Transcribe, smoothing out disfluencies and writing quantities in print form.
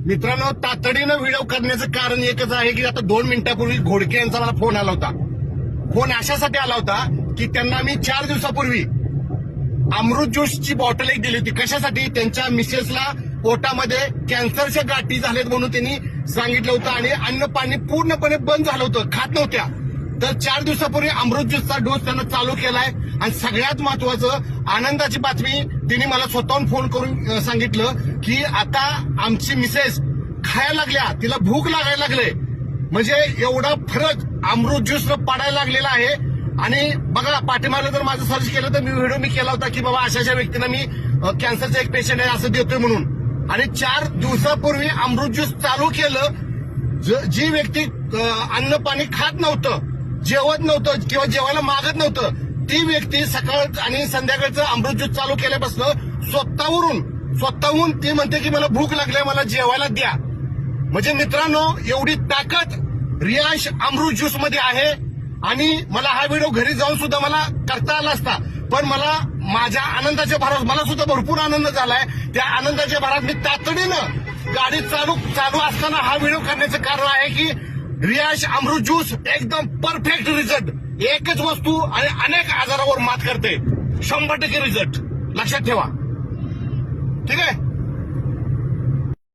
मित्रांनो, तातडीनं व्हिडिओ करण्याचं कारण एकच आहे की आता 2 मिनिटापूर्वी घोडके यांचा मला फोन आला होता. फोन अशासाठी आला होता की त्यांना मी 4 दिवसापूर्वी अमृत ज्यूसची बॉटल एक दिली होती. कशासाठी? त्यांच्या मिसेसला पोटामध्ये कॅन्सरच्या गाठी झाल्यात म्हणून त्यांनी सांगितलं होतं आणि अन्न पाणी पूर्णपणे बंद झालं होतं, खात नव्हत्या. तर 4 दिवसापूर्वी अमृत ज्यूसचा डोस त्यांना चालू केलाय. आणि सगळ्यात महत्वाचं आनंदाची बातमी, तिने मला स्वतःहून फोन करून सांगितलं की आता आमची मिसेस खायला लागल्या, तिला भूक लागायला लागले. म्हणजे एवढा फरक अमृत ज्यूसनं पडायला लागलेला आहे. आणि बघा, पाठीमागे जर माझं सर्च केलं तर व्हिडिओ केला होता की बाबा अशा व्यक्तींना मी कॅन्सरचा एक पेशंट आहे असं देतोय म्हणून. आणि 4 दिवसापूर्वी अमृत ज्यूस चालू केलं. जी व्यक्ती अन्न पाणी खात नव्हतं, जेवत नव्हतं किंवा जेवायला मागत नव्हतं, ती व्यक्ती सकाळ आणि संध्याकाळचं अमृत ज्यूस चालू केल्यापासून स्वतःहून ती म्हणते की मला भूक लागली, मला जेवायला द्या. म्हणजे मित्रांनो, एवढी ताकद रियांश अमृत ज्यूस मध्ये आहे. आणि मला हा व्हिडिओ घरी जाऊन सुद्धा मला करता आला असता, पण मला माझ्या आनंदाच्या भरात मला सुद्धा भरपूर आनंद झालाय. त्या आनंदाच्या भरात मी तातडीनं गाडी चालू असताना हा व्हिडिओ करण्याचं कारण आहे की रियांश अमृत ज्यूस एकदम परफेक्ट रिझल्ट, एकच वस्तू आणि अनेक आजारावर मात करते. 100% रिझल्ट लक्षात ठेवा. ठीक आहे.